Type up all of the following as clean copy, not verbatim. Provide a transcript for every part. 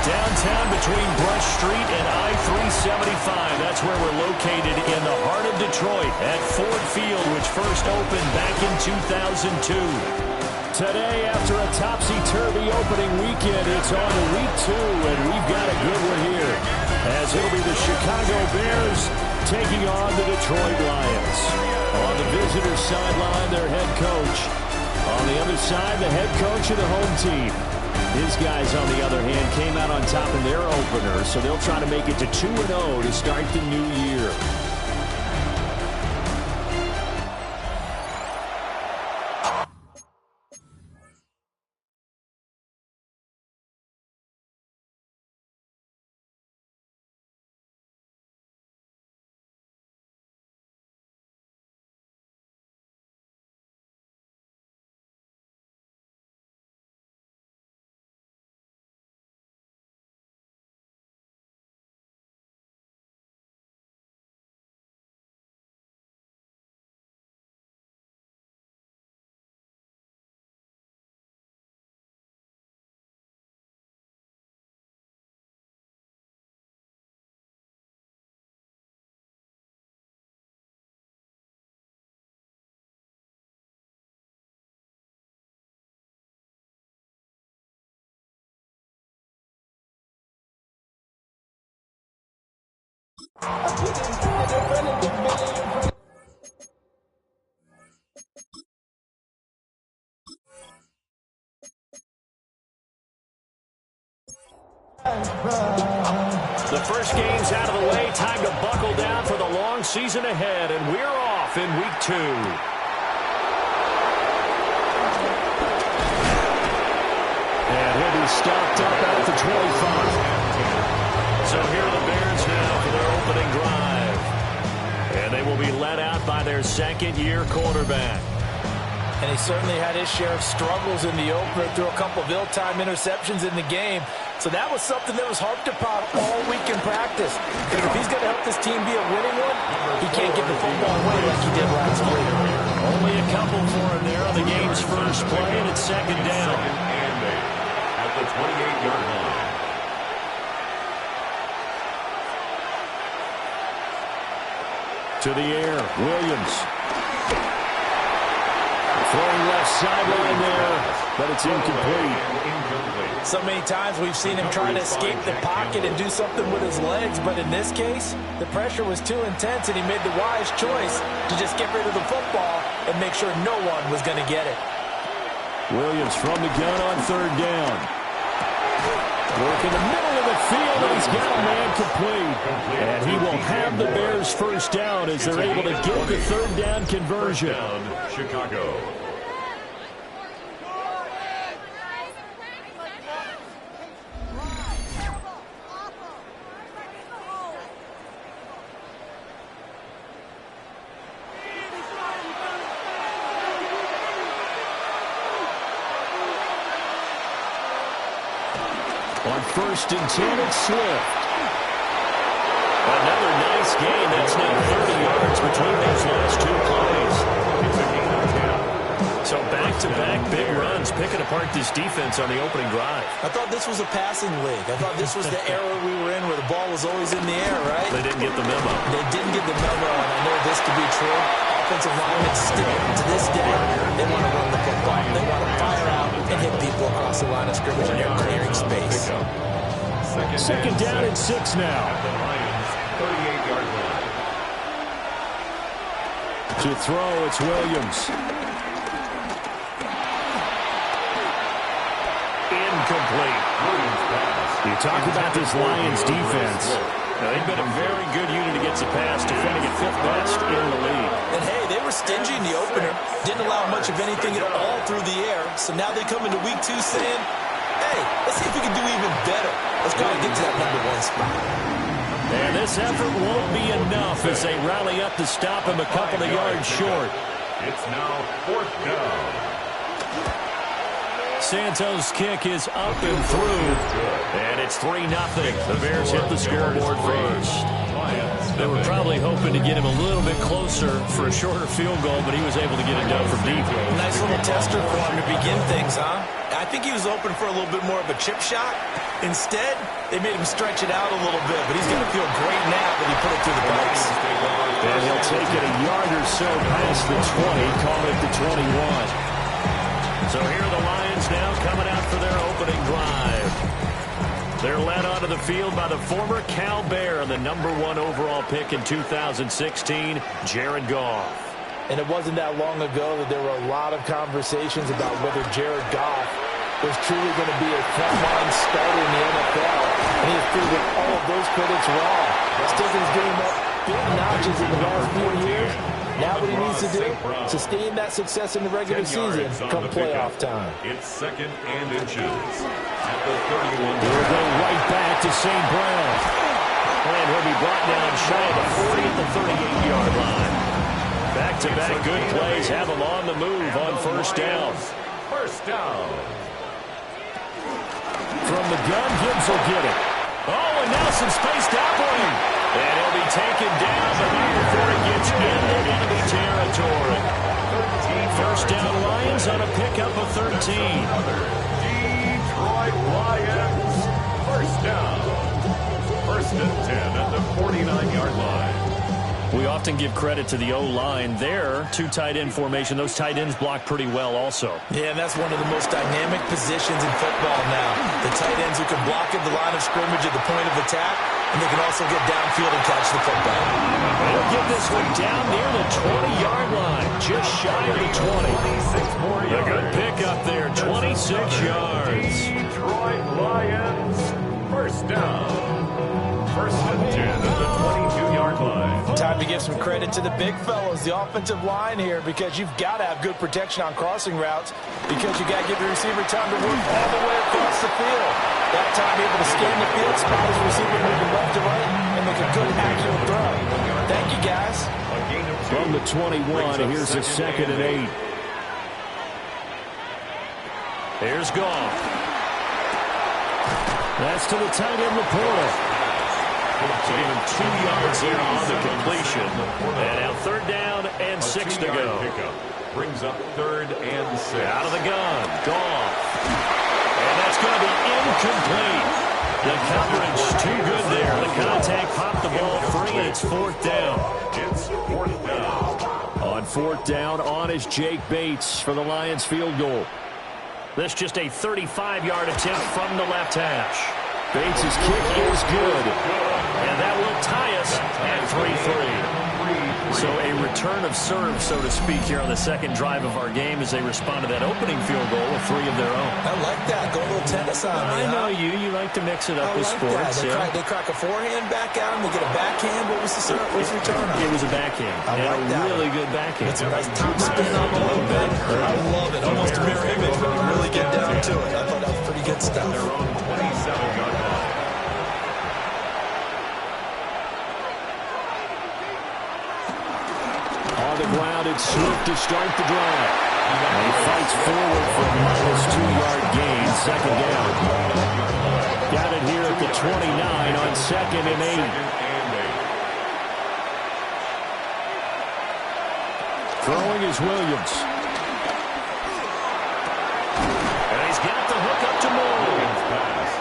Downtown between Brush Street and I-375. That's where we're located in the heart of Detroit at Ford Field, which first opened back in 2002. Today, after a topsy-turvy opening weekend, it's on to week 2, and we've got a good one here, as it'll be the Chicago Bears taking on the Detroit Lions. On the visitor sideline, their head coach. On the other side, the head coach of the home team. His guys, on the other hand, came out on top in their opener, so they'll try to make it to 2-0 to start the new year. The first game's out of the way. Time to buckle down for the long season ahead, and we're off in week 2. And he'll be stopped up at the 25. So here are the Bears now for their opening drive. And they will be led out by their second-year quarterback. And he certainly had his share of struggles in the opener, threw a couple of ill-timed interceptions in the game. So that was something that was harped upon all week in practice. Because if he's going to help this team be a winning one, he can't give the football away like he did last week. Only a couple for him there on the game's first play, and it's second down. At the 28-yard line. To the air, Williams. Throwing left sideline there, but it's incomplete. So many times we've seen him try to escape the pocket and do something with his legs, but in this case, the pressure was too intense, and he made the wise choice to just get rid of the football and make sure no one was going to get it. Williams from the gun on third down. Work in the middle of the field, and he's got a man complete. And he will have the Bears first down as they're able to get the third down conversion. First down, Chicago. On 1st and 10, it's Swift. Another nice gain. That's now 30 yards between those last 2 plays. So back-to-back big runs, picking apart this defense on the opening drive. I thought this was a passing league. I thought this was the era we were in where the ball was always in the air, right? They didn't get the memo. They didn't get the memo, and I know this to be true. Offensive linemen still, to this day, they want to run the football. They want to fire out and hit people across the line of scrimmage, and they're clearing space. Second down and 6 now. At the Lions, 38-yard line. To throw, it's Williams. Incomplete. You talk about this Lions defense. Now, they've been a very good unit against the pass, defending at 5th best in the league. And hey, they were stingy in the opener. Didn't allow much of anything at all through the air. So now they come into week 2 saying, hey, let's see if we can do even better. Let's try to get to that #1 spot. And this effort won't be enough as they rally up to stop him a couple of yards short. It's now 4th down. Santos' kick is up and through, and it's 3-0. The Bears hit the scoreboard first. They were probably hoping to get him a little bit closer for a shorter field goal, but he was able to get it done from deep. Nice little tester for him to begin things, huh? I think he was open for a little bit more of a chip shot. Instead, they made him stretch it out a little bit, but he's going to feel great now that he put it through the pipes. And he'll take it a yard or so past the 20, call it the 21. So here are the Lions now coming out for their opening drive. They're led onto the field by the former Cal Bear, the #1 overall pick in 2016, Jared Goff. And it wasn't that long ago that there were a lot of conversations about whether Jared Goff was truly going to be a frontline starter in the NFL. And he has proven all of those critics wrong. He's taken his game up big notches in the last few years. Now what he needs to do, sustain that success in the regular season come playoff time. It's 2nd and inches at the 31. We'll go right back to St. Brown. And he'll be brought down shy of the 40 at the 38-yard line. Back-to-back good plays have him on the move on first down. First down. From the gun, Gibbs will get it. Oh, and now some space down for him. And he'll be taken down, but right before he gets into enemy territory. First down Lions on a pickup of 13. Detroit Lions. First down. 1st and 10 at the 49-yard line. We often give credit to the O-line there. 2 tight end formation. Those tight ends block pretty well also. Yeah, and that's one of the most dynamic positions in football now. The tight ends who can block at the line of scrimmage at the point of attack, and they can also get downfield and catch the football. They'll get this one down near the 20-yard line, just shy of the 20. 26 more A yards. good pickup there, 26 yards. Detroit Lions. First down. 1st and 10 at the 22-yard line. Time to give some credit to the big fellows, the offensive line here, because you've got to have good protection on crossing routes because you got to give the receiver time to work all the way across the field. That time able to scan the field, spot his receiver moving left to right, and make a good accurate throw. Thank you, guys. From the 21, here's a 2nd and 8. Here's Goff. That's to the tight end, Laporta. To give him 2 yards there on the completion. And now 3rd down and 6 to go. Pickup brings up 3rd and 6. Out of the gun, Goff. And that's going to be incomplete. The coverage too good there. The contact popped the ball free, and it's 4th down. It's 4th down. On 4th down, on is Jake Bates for the Lions field goal. This just a 35-yard attempt from the left hash. Bates' kick is good. And that will tie us at 3-3. So a return of serve, so to speak, here on the 2nd drive of our game as they respond to that opening field goal with 3 of their own. I like that. Go a little tennis on me. I know you. You like to mix it up with sports. They crack a forehand back at him. They get a backhand. What was the return on? It was a backhand. I like that. Really good backhand. It's a nice top spin on the little bit. I love it. Almost a mirror image when you really get down to it. I thought that was pretty good stuff. Their own 27-yard line. On the ground, it's Swift to start the drive. And he fights forward for a -2-yard gain, 2nd down. Got it here at the 29 on 2nd and 8. Throwing is Williams. And he's got the hook up to Moore.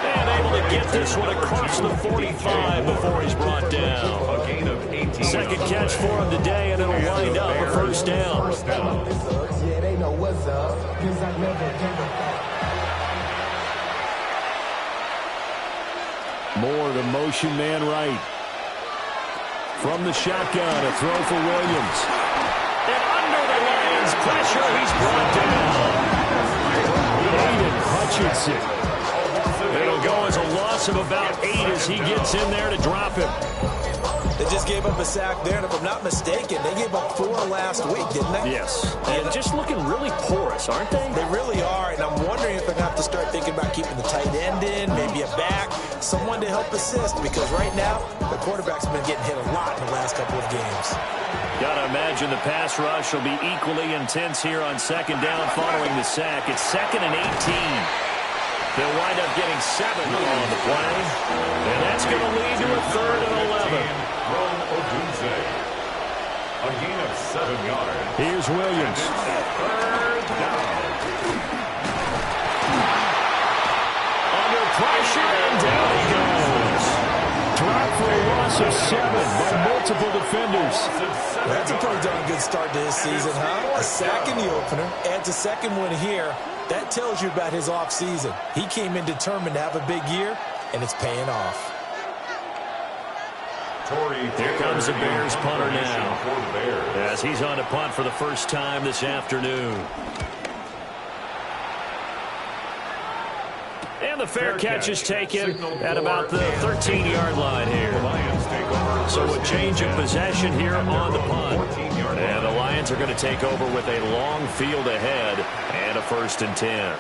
And able to get this one across the 45 before he's brought down. A gain of 18. 2nd catch for him today, and it'll wind up a 1st down. Moore, the motion man right. From the shotgun, a throw for Williams. And under the Lions' pressure, he's brought down. Aiden Hutchinson. It'll go as a loss of about 8 as he gets in there to drop him. They just gave up a sack there, and if I'm not mistaken, they gave up 4 last week, didn't they? Yes. And just looking really porous, aren't they? They really are, and I'm wondering if they're going to have to start thinking about keeping the tight end in, maybe a back, someone to help assist, because right now, the quarterback's been getting hit a lot in the last couple of games. Got to imagine the pass rush will be equally intense here on 2nd down following the sack. It's 2nd and 18. They'll wind up getting 7 on the play. And that's going to lead to a 3rd and 11. From Odunze. A gain of 7 yards. Here's Williams. 3rd down. pressure, and down he goes. Dropped for a loss of 7 by multiple defenders. That's a pretty darn good start to his season, huh? A sack in the opener, adds a second one here. That tells you about his offseason. He came in determined to have a big year, and it's paying off. Here comes the Bears punter now, as he's on to punt for the first time this afternoon. And the fair catch is taken at about the 13-yard line here. So a change of possession here on the punt. And the Lions are going to take over with a long field ahead and a 1st and 10.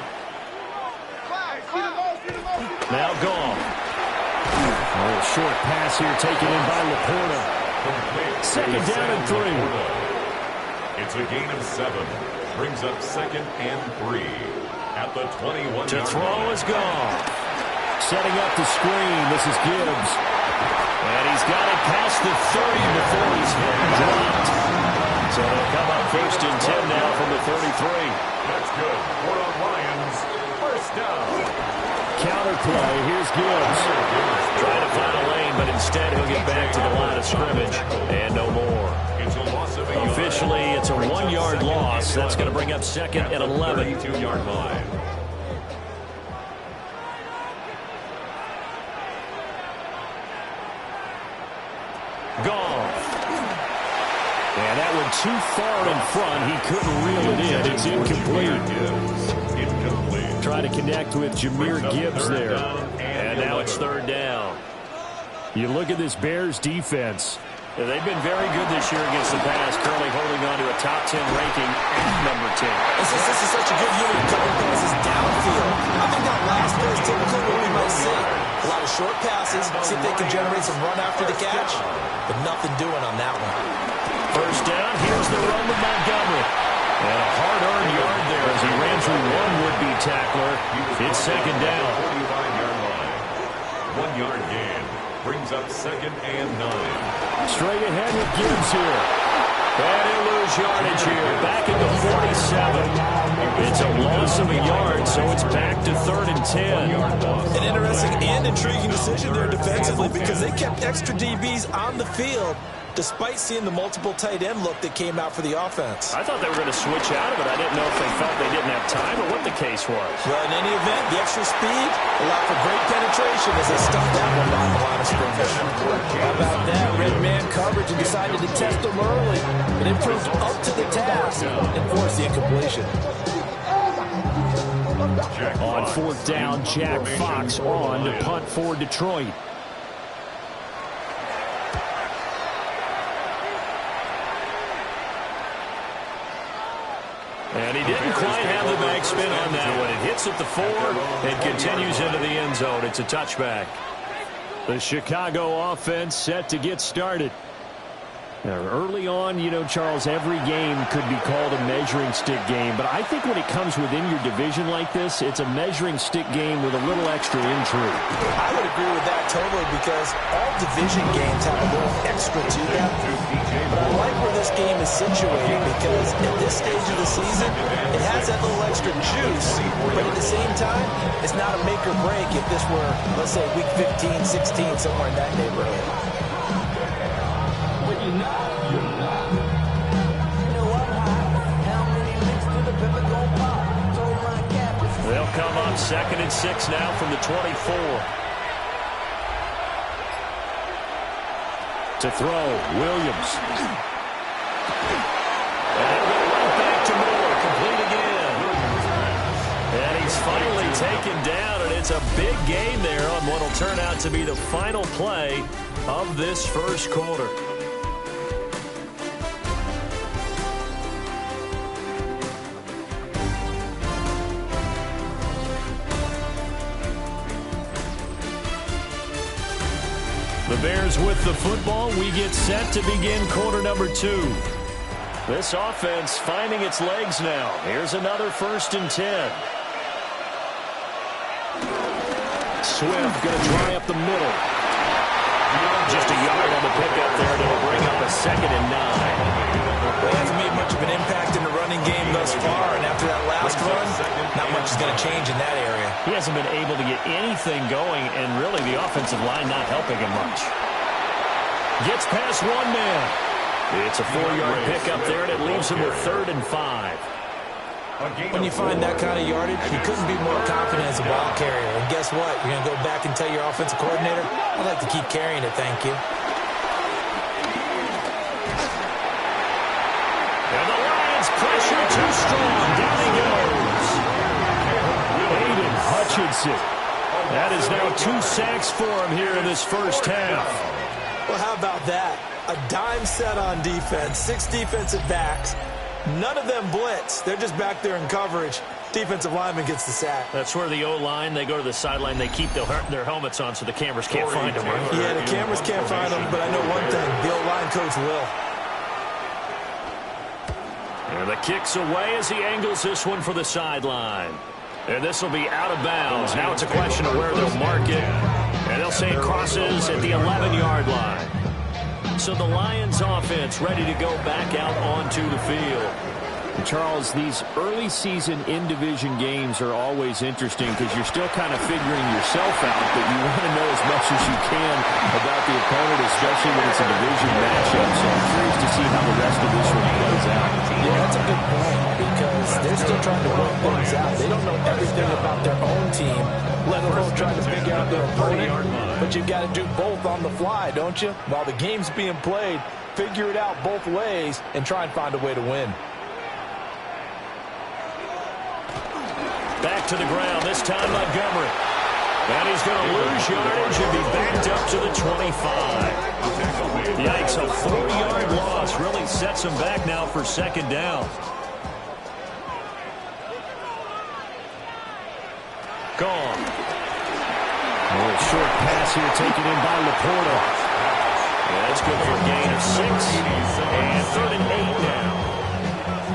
Now Goff. A little short pass here taken in by Laporta. 2nd down and 3. It's a gain of 7. Brings up 2nd and 3. At the 21-yard to throw is Goff. Setting up the screen. This is Gibbs. And he's got it past the 30 before he's hit and dropped. So they'll come up 1st and 10 now from the 33. That's good. For the Lions. 1st down. Counter play. Here's Gibbs. Trying to find a lane, but instead he'll get back to the line of scrimmage. And no more. Officially, it's a 1-yard loss. That's going to bring up 2nd and 11. 32-yard line. Goff. And that one too far in front. He couldn't reel it in. It's incomplete. Trying to connect with Jahmyr Gibbs there. And now it's 3rd down. You look at this Bears defense. They've been very good this year against the pass, currently holding on to a top 10 ranking at number 10. This is such a good unit covering passes downfield. I think that last play is typically what we might see. A lot of short passes, see if they can generate some run after the catch, but nothing doing on that one. 1st down, here's the run with Montgomery. And a hard-earned yard there as he ran through one would-be tackler. It's 2nd down. 45-yard line. 1-yard gain. Brings up 2nd and 9. Straight ahead with Gibbs here. And he'll lose yardage here. Back at the 47. It's a loss of a yard, so it's back to 3rd and 10. An interesting and intriguing decision there defensively because they kept extra DBs on the field despite seeing the multiple tight end look that came out for the offense. I thought they were going to switch out of it. I didn't know if they felt they didn't have time or what the case was. Well, in any event, the extra speed allowed for great penetration as they stuffed that one down the line of scrimmage. How about that? Red man coverage and decided to test them early. It improved up to the task and forced the incompletion. On 4th down, Jack Fox on to punt for Detroit. And he didn't quite have the backspin on that one. It hits at the 4 and continues into the end zone. It's a touchback. The Chicago offense set to get started. Now, early on, you know, Charles, every game could be called a measuring stick game. But I think when it comes within your division like this, it's a measuring stick game with a little extra intrigue. I would agree with that totally because all division games have a little extra to them. But I like where this game is situated because at this stage of the season, it has that little extra juice. But at the same time, it's not a make or break if this were, let's say, week 15, 16, somewhere in that neighborhood. They'll come up 2nd and 6 now from the 24. To throw, Williams. And right back to Moore, complete again. And he's finally taken down, and it's a big gain there on what will turn out to be the final play of this first quarter. The Bears with the football. We get set to begin quarter number 2. This offense finding its legs now. Here's another 1st and 10. Swift going to dry up the middle. Just a yard on the pickup there, and it'll bring up a 2nd and 9. Well, he hasn't made much of an impact in the running game thus far, and after that last run, not much is going to change in that area. He hasn't been able to get anything going, and really the offensive line not helping him much. Gets past one man. It's a 4-yard pickup there, and it leaves him with 3rd and 5. When you find that kind of yardage, you couldn't be more confident as a ball carrier. And guess what? You're going to go back and tell your offensive coordinator, I'd like to keep carrying it, thank you. And the Lions pressure too strong. Down he goes. Aiden Hutchinson. That is now 2 sacks for him here in this first half. Well, how about that? A dime set on defense, 6 defensive backs. None of them blitz. They're just back there in coverage. Defensive lineman gets the sack. That's where the O-line, they go to the sideline, they keep their helmets on so the cameras can't find them. Right? Yeah, the cameras can't find them, but I know one thing. The O-line coach will. And the kick's away as he angles this one for the sideline. And this will be out of bounds. Now it's a question of where they'll mark it. And they'll say it crosses at the 11-yard line. So the Lions offense ready to go back out onto the field. Charles, these early season in-division games are always interesting because you're still kind of figuring yourself out, but you want to know as much as you can about the opponent, especially when it's a division matchup. So I'm curious to see how the rest of this one plays out. Yeah, that's a good point because they're still trying to work things out. They don't know everything about their own team, let alone trying to figure out their opponent. But you've got to do both on the fly, don't you? While the game's being played, figure it out both ways and try and find a way to win. Back to the ground, this time Montgomery. And he's going to lose yardage and be backed up to the 25. Yikes, a 4-yard loss really sets him back now for 2nd down. Gone. A short pass here taken in by Laporta. Yeah, that's good for a gain of 6. And 3rd and 8 now.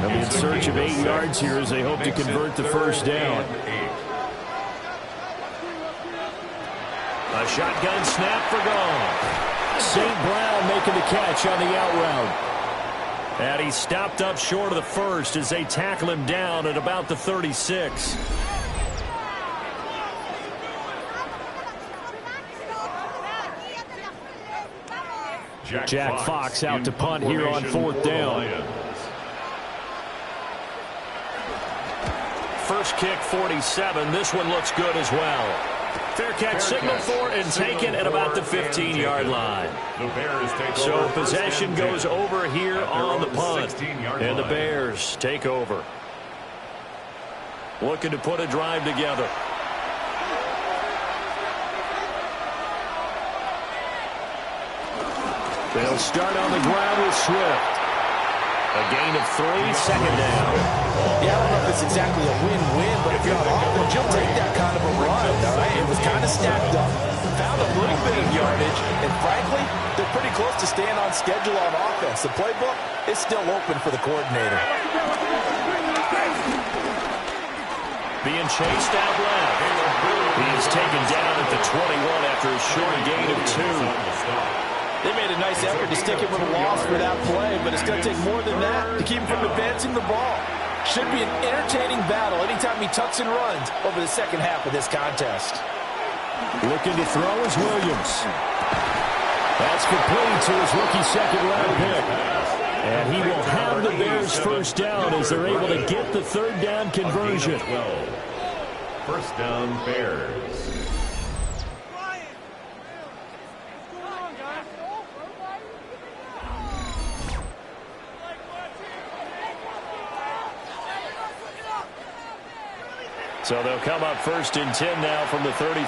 They'll be in search of 8 yards here as they hope to convert the first down. A shotgun snap for gone. St. Brown making the catch on the out route. And he stopped up short of the first as they tackle him down at about the 36. Jack Fox out to punt here on 4th down. First kick, 47. This one looks good as well. Fair catch signaled for and taken at about the 15-yard line. So possession goes over here on the punt. And the Bears take over. Looking to put a drive together. They'll start on the ground with Swift. A gain of 3, 2nd down. Yeah, I don't know if it's exactly a win-win, but if you're on offense, you'll take that kind of a run, all right? It was kind of stacked up, found a little bit of yardage, and frankly, they're pretty close to staying on schedule on offense. The playbook is still open for the coordinator. Being chased out left. He is taken down at the 21 after a short gain of 2. They made a nice effort to stick him with a loss for that play, but it's going to take more than that to keep him from advancing the ball. Should be an entertaining battle anytime he tucks and runs over the second half of this contest. Looking to throw is Williams. That's complete to his rookie 2nd-round pick. And he will have the Bears first down as they're able to get the 3rd down conversion. 1st down, Bears. So they'll come up 1st and 10 now from the 33.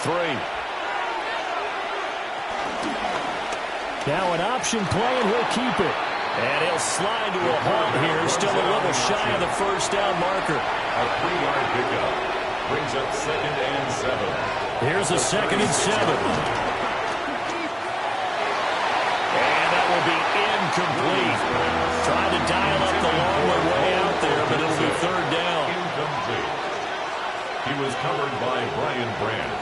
Now an option play, and he'll keep it. And he'll slide to a halt here, still a little shy of the first down marker. A 3-yard pickup brings up 2nd and 7. Here's a 2nd and 7. And that will be incomplete. Trying to dial up the long way out there, but it'll be 3rd down. Incomplete. He was covered by Brian Branch.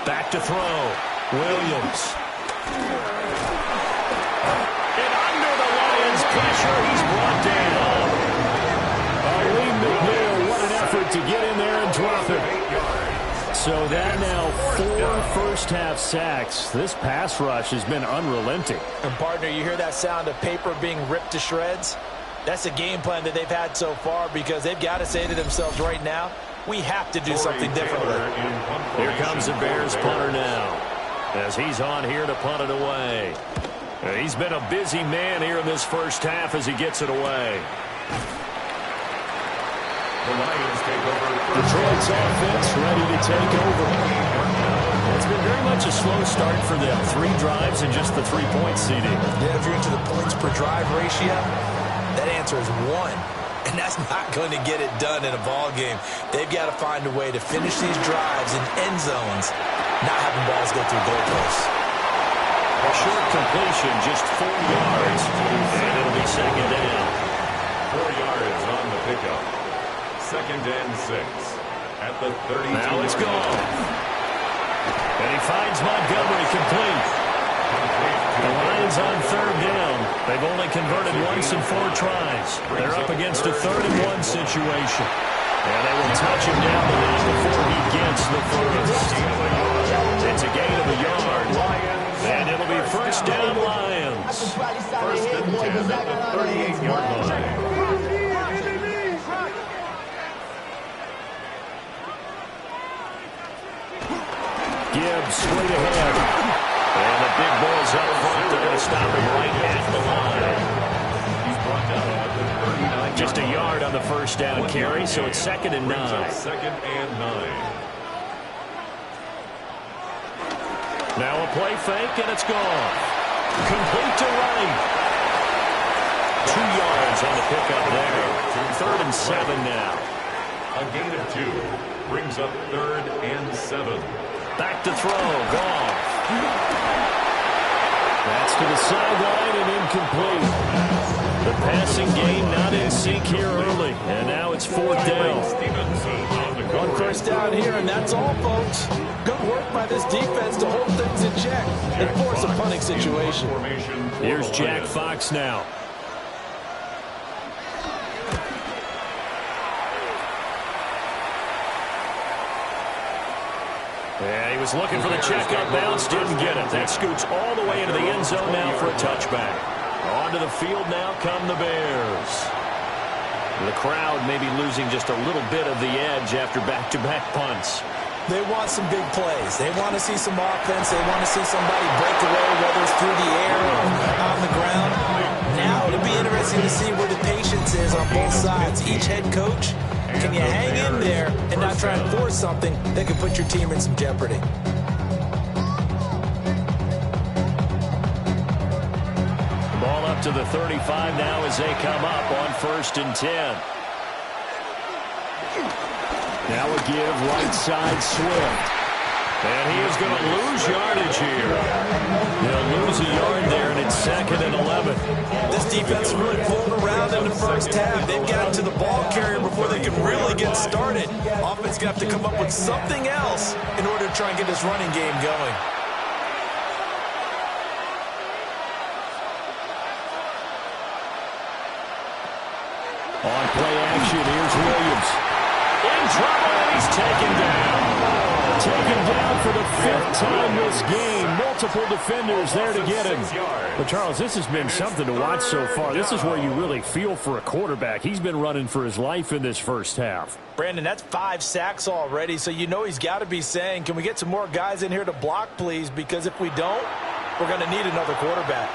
Back to throw. Williams. And under the Lions' pressure, he's brought down. Lee McNeil, what an effort to get in there and drop it. So that now 4 first-half sacks. This pass rush has been unrelenting. And, partner, you hear that sound of paper being ripped to shreds? That's a game plan that they've had so far because they've got to say to themselves right now, we have to do something differently. Here comes the Bears punter now as he's on here to punt it away. He's been a busy man here in this first half as he gets it away. The Lions take over. Detroit's offense ready to take over. It's been very much a slow start for them. 3 drives and just the 3-point CD. Yeah, if you're into the points per drive ratio, that answer is 1. And that's not going to get it done in a ball game. They've got to find a way to finish these drives in end zones, not having balls go through goalposts. A short completion, just 4 yards, and it'll be second down. 4 yards on the pickup. Second and 6 at the 32. Now it's gone. And he finds Montgomery complete. The Lions on third down. They've only converted once in 4 tries. They're up against a 3rd-and-1 situation. And they will touch him down the line before he gets the first. It's a gain of a yard. And it'll be first down Lions. First and 10 at the 38-yard line. Gibbs straight ahead. And the big boys up front. They're going to stop him right at the line. He's brought down at the 39. Just a yard on the first down carry, so it's second and 9. Second and 9. Now a play fake, and it's gone. Complete to Wright. 2 yards on the pickup there. 3rd and 7 now. A gain of 2 brings up 3rd and 7. Back to throw. Goff. That's to the sideline and incomplete. The passing game not in sync here early. And now it's 4th down. One first down here, and that's all, folks. Good work by this defense to hold things in check and force a punting situation. Here's Jack Fox now. Yeah, he was looking for the checkup bounce, didn't get it. That scoots all the way into the end zone now for a touchback. Onto the field now come the Bears. The crowd may be losing just a little bit of the edge after back-to-back punts. They want some big plays. They want to see some offense. They want to see somebody break away, whether it's through the air or on the ground. Now it'll be interesting to see where the patience is on both sides. Each head coach, can you hang in there and not try and force something that could put your team in some jeopardy? Ball up to the 35 now as they come up on 1st and 10. Now a give right side Swift. And he is going to lose yardage here. He'll lose a yard there, and it's 2nd and 11. This defense really pulled around in the first half. They've gotten to the ball carrier before they can really get started. Offense going to have to come up with something else in order to try and get this running game going. On play action, here's Williams. In trouble, and he's taken down. Taken down for the 5th time this game. Multiple defenders there to get him. But, Charles, this has been something to watch so far. This is where you really feel for a quarterback. He's been running for his life in this first half. Brandon, that's 5 sacks already, so you know he's got to be saying, can we get some more guys in here to block, please? Because if we don't, we're going to need another quarterback.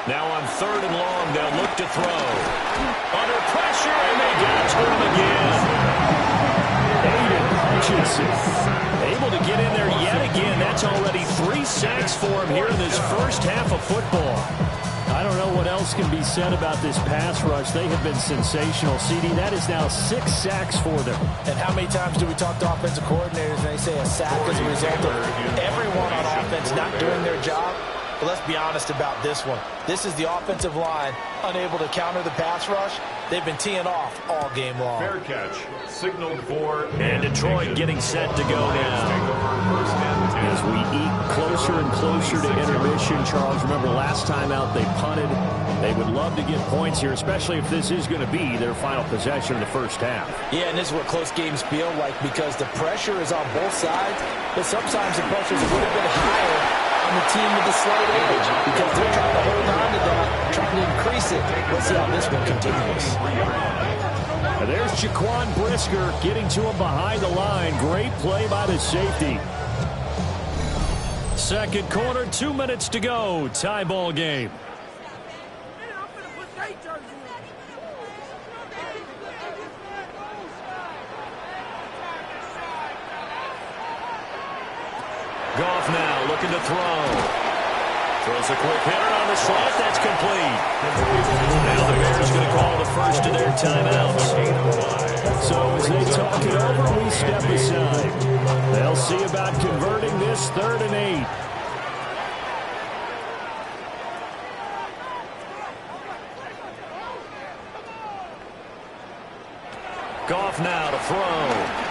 Now on 3rd and long, they'll look to throw. Under pressure, and they get to him again. Aiden Hutchinson able to get in there yet again. That's already 3 sacks for him here in this first half of football. I don't know what else can be said about this pass rush. They have been sensational. CD, that is now 6 sacks for them. And how many times do we talk to offensive coordinators and they say a sack as a result of everyone on offense not doing their job? But let's be honest about this one. This is the offensive line unable to counter the pass rush. They've been teeing off all game long. Fair catch. Signaled for. And Detroit getting set to go now. As we eat closer and closer to intermission, Charles, remember last time out they punted. They would love to get points here, especially if this is going to be their final possession of the first half. Yeah, and this is what close games feel like because the pressure is on both sides, but sometimes the pressure is a little bit higher on the team with the slight edge because they're trying to hold on to that, trying to increase it. Let's see how this one continues. There's Jaquan Brisker getting to him behind the line. Great play by the safety. Second quarter, 2 minutes to go. Tie ball game. Goff now looking to throw. Throws a quick hitter on the slant. That's complete. Now the Bears going to call the first of their timeouts. So as they talk it over, we step aside. They'll see about converting this 3rd and 8. Goff now to throw.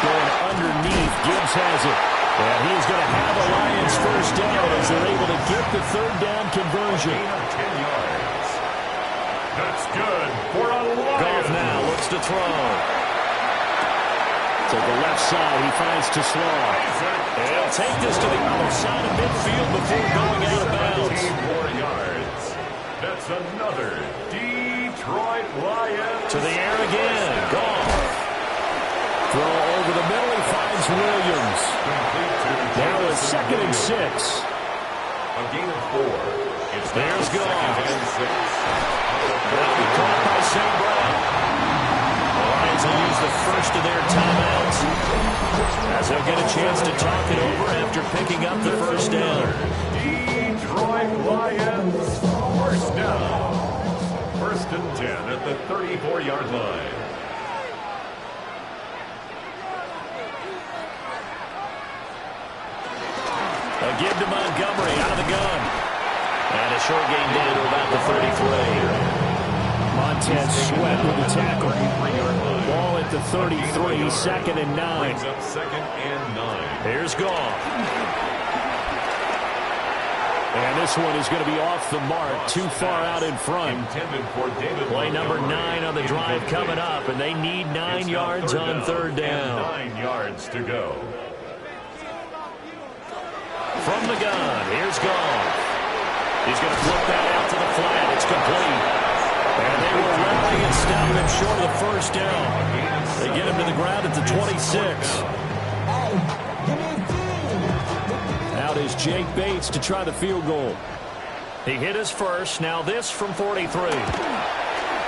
Going underneath, Gibbs has it. And he's going to have a Lions first down as they're able to get the 3rd down conversion. 10 yards. That's good for a Lions. Goff now looks to throw. To the left side, he finds Slaw. He'll take this to the other side of midfield before going out of bounds. 4 yards. That's another Detroit Lions. To the air again. Goff. Throw over the middle, he finds Williams. Now a 2nd and 6. A gain of 4. There's Goff. Now be caught by St. Brown. The Lions will use the first of their timeouts as they'll get a chance to talk it over after picking up the first down. Detroit Lions, first down. 1st and 10 at the 34-yard line. A give to Montgomery out of the gun. And a short gain down to about the 33. Montez Sweat with the tackle. Ball at the 33, 2nd and 9. Brings up 2nd and 9. Here's Goff. And this one is going to be off the mark, too far out in front. Play number 9 on the drive coming up, and they need 9 yards on 3rd down. 9 yards to go. From the gun, here's Goff. He's going to flip that out to the flat. It's complete. And they were rallying and stopping him short of the first down. They get him to the ground at the 26. Out is Jake Bates to try the field goal. He hit his first. Now this from 43.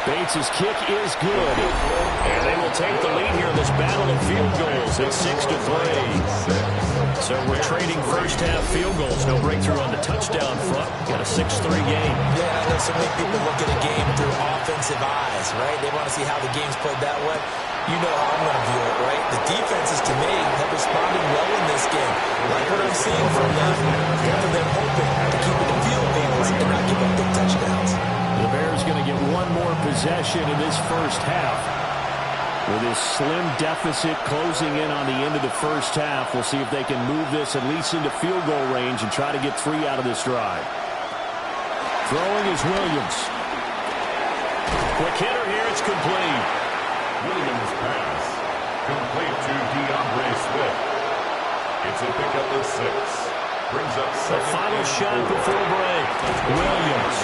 Bates' kick is good. And they will take the lead here in this battle of field goals at 6-3. So we're trading first half field goals. No breakthrough on the touchdown front. Got a 6-3 game. Yeah, I know so many people look at a game through offensive eyes, right? They want to see how the game's played that way. You know how I'm going to view it, right? The defenses, to me, have responded well in this game. Like what I'm seeing from them. After them hoping to keep it in field goals and not give up big touchdowns. The Bears going to get one more possession in this first half. With this slim deficit closing in on the end of the first half, we'll see if they can move this at least into field goal range and try to get 3 out of this drive. Throwing is Williams. Quick hitter here, it's complete. Williams' pass. Complete to DeAndre Swift. It's a pickup of 6. Brings up The final shot before break. Williams.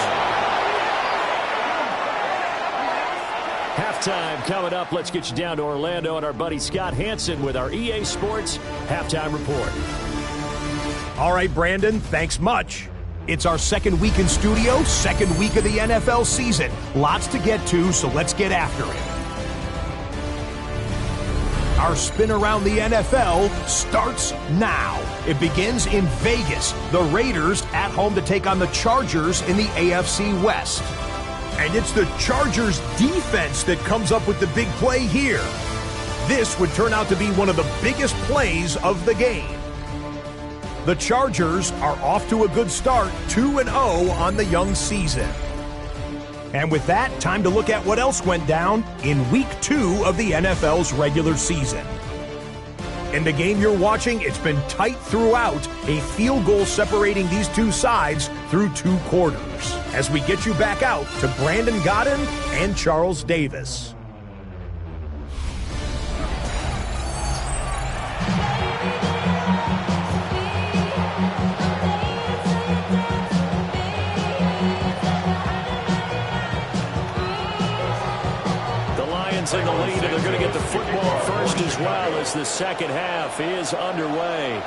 Halftime coming up. Let's get you down to Orlando and our buddy Scott Hansen with our EA Sports Halftime Report. All right, Brandon, thanks much. It's our 2nd week in studio, 2nd week of the NFL season. Lots to get to, so let's get after it. Our spin around the NFL starts now. It begins in Vegas. The Raiders at home to take on the Chargers in the AFC West. And it's the Chargers defense that comes up with the big play here. This would turn out to be one of the biggest plays of the game. The Chargers are off to a good start, 2-0 on the young season. And with that, time to look at what else went down in Week 2 of the NFL's regular season. In the game you're watching, it's been tight throughout, a field goal separating these two sides through 2 quarters. As we get you back out to Brandon Godden and Charles Davis. In the lead, and they're going to get the football first as well as the second half is underway.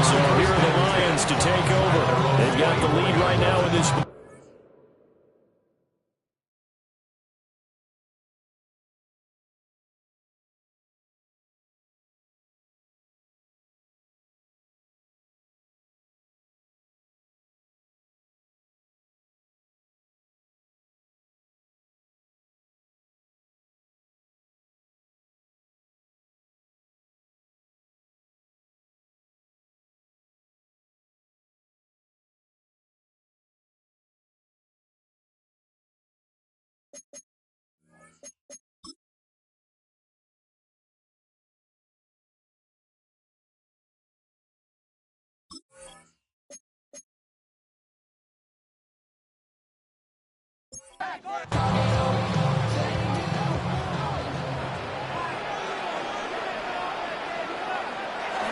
So here are the Lions to take over. They've got the lead right now in this.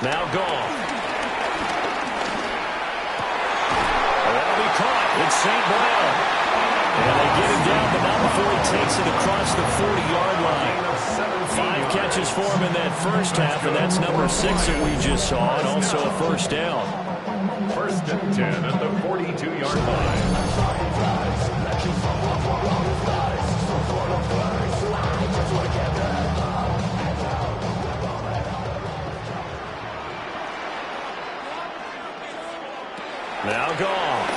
Now gone. That'll be caught. It's St. Brown. And they get him down, but not before he takes it across the 40-yard line. 5 catches for him in that first half, and that's number 6 that we just saw, and also a first down. First and 10 at the 42-yard line. Now gone.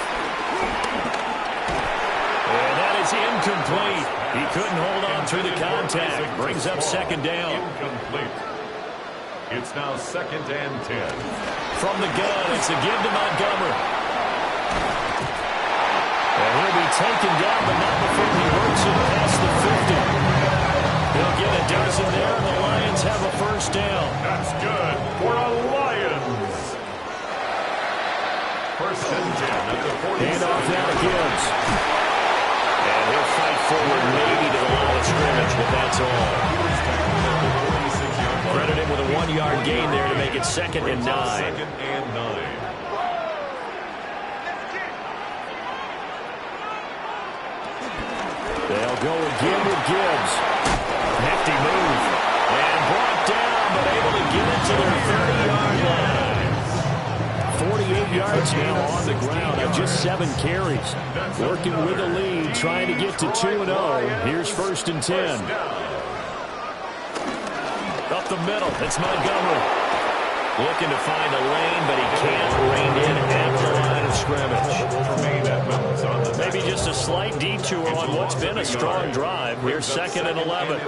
And that is incomplete. He couldn't hold on through the contact. Brings up second down. Incomplete. It's now second and 10. From the gun, it's a give to Montgomery. And he'll be taken down, but not before he works it past the 50. He'll get a dozen there, and the Lions have a first down. That's good for a Lions. First and 10 at the 46. Hand off now to Gibbs. And he'll fight forward maybe to the line of scrimmage, but that's all. Credit him with a 1-yard gain there to make it second and 9. Second and 9. They'll go again with Gibbs. Hefty move. And brought down, but able to get it to their 30-yard line. 48 yards now on the ground of just 7 carries. Working with the lead, trying to get to 2-0. Here's first and 10. Up the middle, it's Montgomery. Looking to find a lane, but he can't rein in at the line of scrimmage. Maybe just a slight detour on what's been a strong drive. Here's second and 11.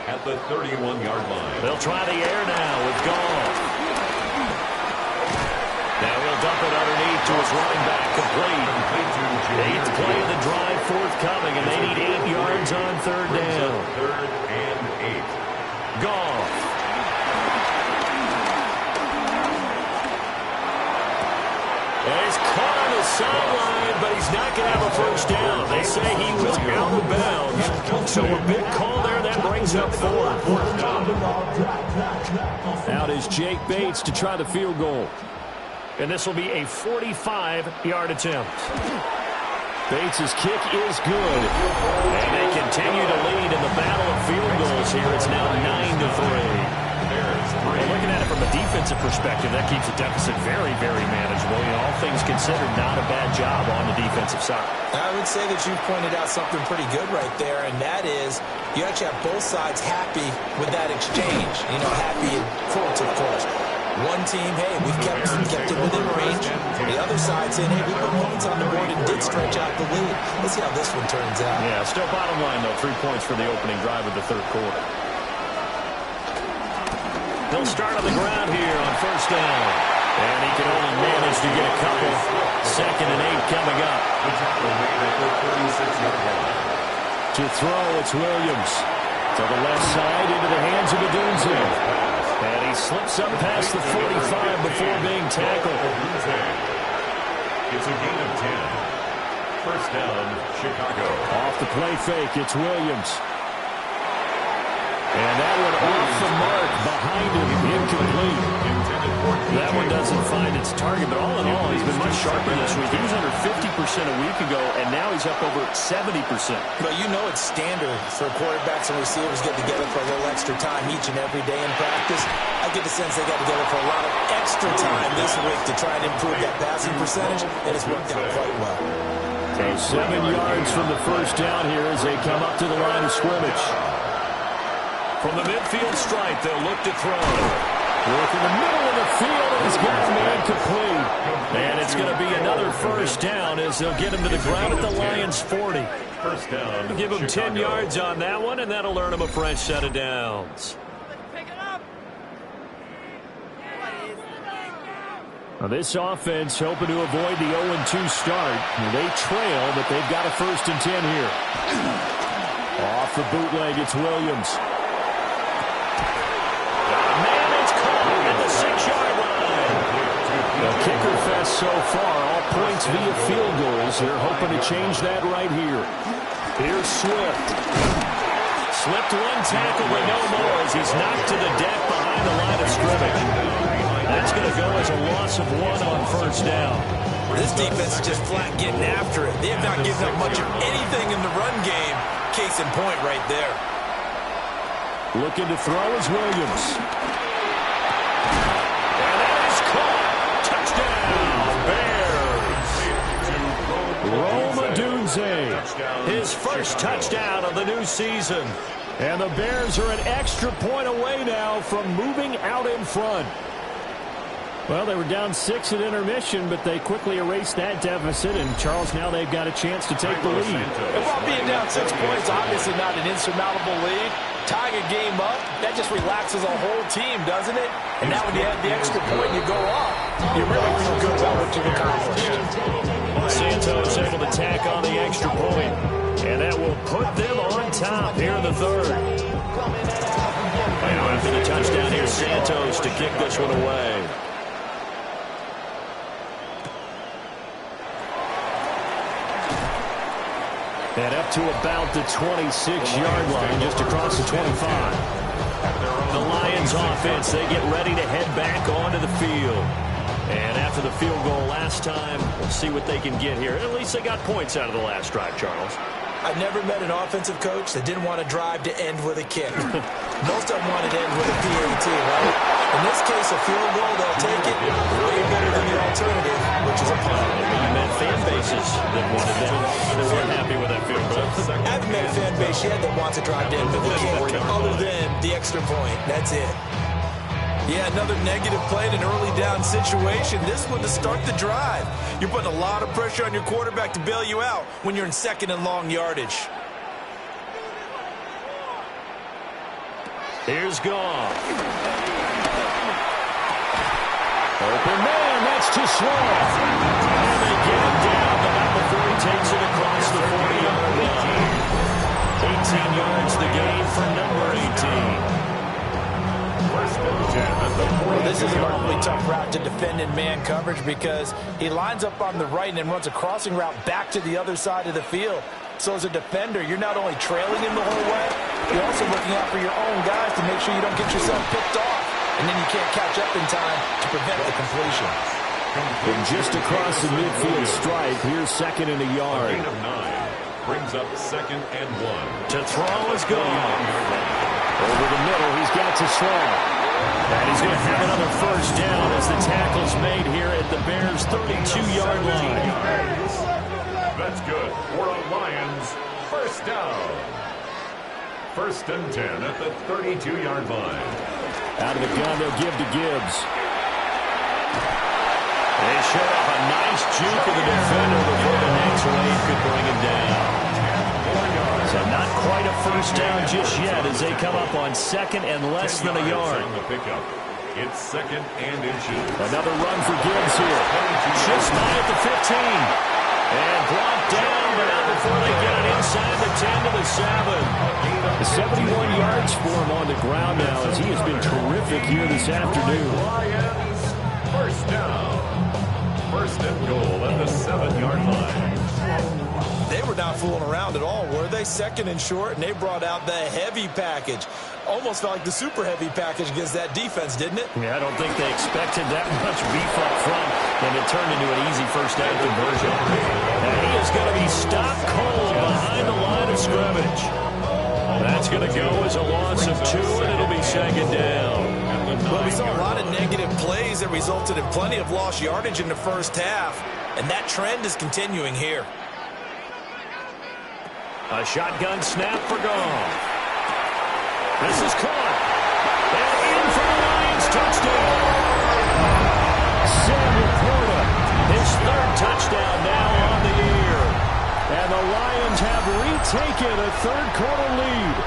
At the 31-yard line. They'll try the air now with Goff. Now he'll dump it underneath to his running back, complete. 8th play of the drive forthcoming, and they need 8 yards on third down. Third and 8. Goff. And he's caught on the sideline, but he's not going to have a first down. They say he was out of bounds. So a big call there. That brings up 4. Out is Jake Bates to try the field goal. And this will be a 45-yard attempt. Bates' kick is good. And they continue to lead in the battle of field goals here. It's now 9-3. Well, looking at it from a defensive perspective, that keeps the deficit very, very manageable. You know, all things considered, not a bad job on the defensive side. I would say that you've pointed out something pretty good right there, and that is you actually have both sides happy with that exchange. You know, happy in quotes, of course. One team, hey, we've kept it within range. The other side saying, hey, we put points on the board and did stretch out the lead. Let's see how this one turns out. Yeah, still bottom line, though. 3 points for the opening drive of the third quarter. He'll start on the ground here on first down. And he can only manage to get a couple. Second and 8 coming up. To throw, it's Williams. To the left side, into the hands of Odunze. And he slips up past the 45 before being tackled. It's a gain of 10. First down, Chicago. Off the play fake, it's Williams. And that one off the mark, behind him, incomplete. That one doesn't find its target, but all in all, he's been much sharper this week. He was under 50% a week ago, and now he's up over 70%. But you know it's standard for quarterbacks and receivers get together for a little extra time each and every day in practice. I get the sense they got together for a lot of extra time this week to try and improve that passing percentage, and it's worked out quite well. So 7 yards from the first down here as they come up to the line of scrimmage. From the midfield stripe, they'll look to throw. Look in the middle of the field, and he's got a man complete. And it's going to be another first down as they'll get him to the ground at the Lions' 40. First down. Give him 10 yards on that one, and that'll earn him a fresh set of downs. Now this offense hoping to avoid the 0-2 start. They trail, but they've got a 1st and 10 here. Off the bootleg, it's Williams. The kicker fest so far, all points via field goals. They're hoping to change that right here. Here's Swift. Slipped one tackle, but no more as he's knocked to the deck behind the line of scrimmage. That's going to go as a loss of 1 on first down. This defense is just flat getting after it. They have not given up much of anything in the run game. Case in point right there. Looking to throw is Williams. His first touchdown of the new season. And the Bears are an extra point away now from moving out in front. Well, they were down 6 at intermission, but they quickly erased that deficit. And, Charles, now they've got a chance to take the lead. And while being down 6 points, obviously not an insurmountable lead, tying a game up, that just relaxes a whole team, doesn't it? And now when you have the extra point and you go up, you really feel good about what you've accomplished. Santos able to tack on the extra point, and that will put them on top here in the 3rd. And after the touchdown, here's Santos to kick this one away. And up to about the 26-yard line, just across the 25. The Lions offense, they get ready to head back onto the field. And after the field goal last time, we'll see what they can get here. At least they got points out of the last drive, Charles. I've never met an offensive coach that didn't want to drive to end with a kick. Most of them wanted to end with a PAT, right? In this case, a field goal, they'll take it. Way better than the alternative, which is a punt. You met fan bases that wanted that. They weren't happy with that field goal. I haven't met a fan base yet that wants to drive to end with a kick, other than the extra point. That's it. Yeah, another negative play in an early down situation. This one to start the drive. You're putting a lot of pressure on your quarterback to bail you out when you're in 2nd and long yardage. Here's Goff. Open man, that's too slow. And they get him down, but not before he takes it across the 40-yard line. 18 yards the gain for number 18. Well, this is an awfully tough route to defend in man coverage because he lines up on the right and then runs a crossing route back to the other side of the field. So as a defender, you're not only trailing him the whole way, you're also looking out for your own guys to make sure you don't get yourself picked off. And then you can't catch up in time to prevent the completion. And just across the midfield stripe, here's 2nd and a yard. Gain of 9 brings up 2nd and 1. To throw is Goff. Over the middle, he's got to slow. And he's going to have another first down as the tackle's made here at the Bears' 32-yard line. That's good for a Lions first down. 1st and 10 at the 32-yard line. Out of the gun, they'll give to Gibbs. They showed off a nice juke of the defender before the next wave could bring him down. So not quite a first down just yet as they come up on 2nd and less than a yard. It's 2nd and inches. Another run for Gibbs here. Just by at the 15. And brought down, but not before they get it inside the 10 to the 7. 71 yards for him on the ground now as he has been terrific here this afternoon. Lions, first down. First and goal at the 7-yard line. They were not fooling around at all, were they? Second and short, and they brought out the heavy package. Almost felt like the super heavy package against that defense, didn't it? Yeah, I don't think they expected that much beef up front, and it turned into an easy first down conversion. And he is going to be stopped cold behind the line of scrimmage. That's going to go as a loss of 2, and it'll be second down. Well, we saw a lot of negative plays that resulted in plenty of lost yardage in the first half, and that trend is continuing here. A shotgun snap for Goff. This is caught. And in for the Lions, touchdown. Sam Laporta, his 3rd touchdown now on the year. And the Lions have retaken a 3rd-quarter lead.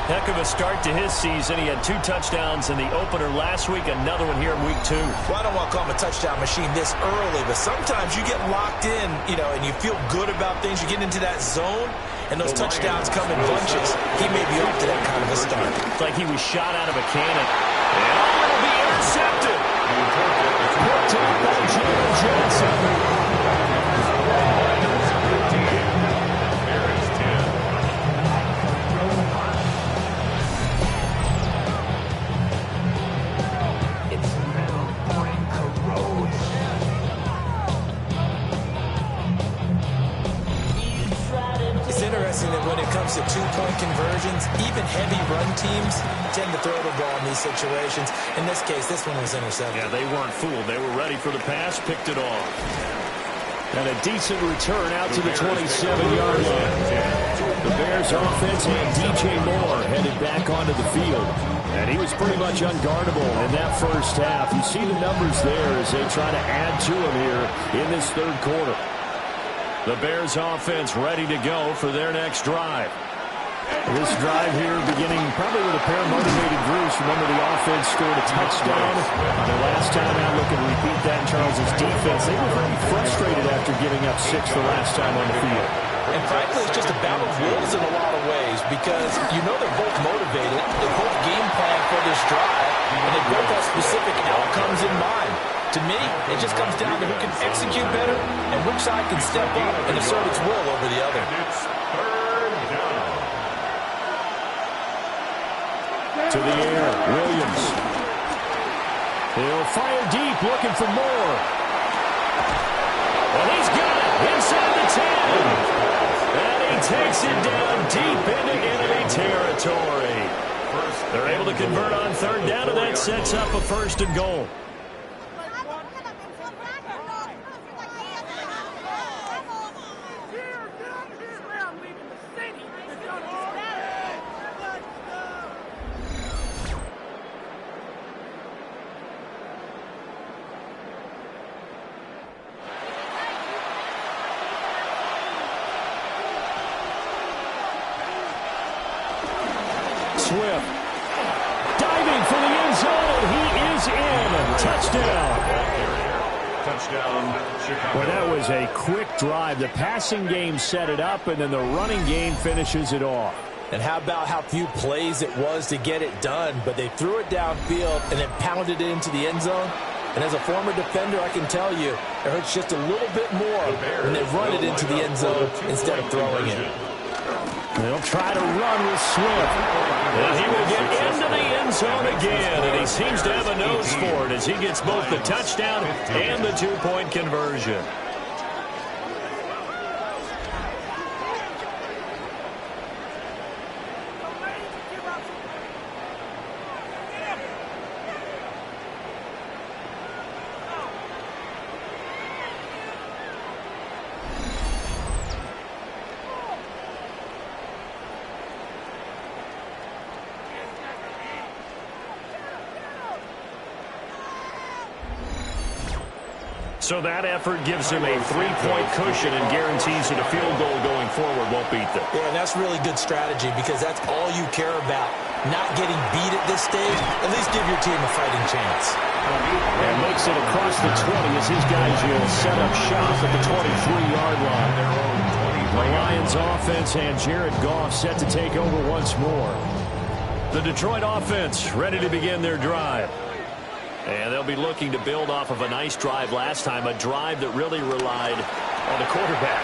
Heck of a start to his season. He had 2 touchdowns in the opener last week, another one here in week 2. Well, I don't want to call him a touchdown machine this early, but sometimes you get locked in, and you feel good about things. You get into that zone, and those touchdowns come in bunches. He may be up to that kind of a start. It's like he was shot out of a cannon. And it'll be intercepted. Picked up by Jalen Johnson. That when it comes to 2-point conversions, even heavy run teams tend to throw the ball in these situations. In this case, this one was intercepted. Yeah, they weren't fooled. They were ready for the pass, picked it off. And a decent return out to the 27-yard line. The Bears offense and DJ Moore headed back onto the field. And he was pretty much unguardable in that first half. You see the numbers there as they try to add to him here in this 3rd quarter. The Bears offense ready to go for their next drive. This drive here beginning probably with a pair of motivated Bruce. Remember, the offense scored a touchdown. The last time out, look and repeat that in Charles' defense. They were very frustrated after giving up 6 the last time on the field. And frankly, it's just a battle of wills in a lot of ways because they're both motivated. They both game plan for this drive, and they both have specific outcomes in mind. To me, it just comes down to who can execute better and which side can step up and assert its will over the other. It's 3rd down. To the air, Williams. He'll fire deep, looking for more. And he's got it inside the 10. And he takes it down deep into enemy territory. They're able to convert on 3rd down, and that sets up a 1st and goal. Swift diving for the end zone. He is in. Touchdown. Touchdown, Chicago. Well, that was a quick drive. The passing game set it up, and then the running game finishes it off. And how about how few plays it was to get it done, but they threw it downfield and then pounded it into the end zone. And as a former defender, I can tell you, it hurts just a little bit more when they run it into the end zone instead of throwing it. They'll try to run with Swift. And he will get into the end zone again, and he seems to have a nose for it as he gets both the touchdown and the 2-point conversion. So that effort gives him a 3-point cushion and guarantees that a field goal going forward won't beat them. Yeah, and that's really good strategy because that's all you care about. Not getting beat at this stage, at least give your team a fighting chance. And makes it across the 20 as his guys will set up shop at the 23-yard line. The Lions offense and Jared Goff set to take over once more. The Detroit offense ready to begin their drive. And they'll be looking to build off of a nice drive last time, a drive that really relied on the quarterback.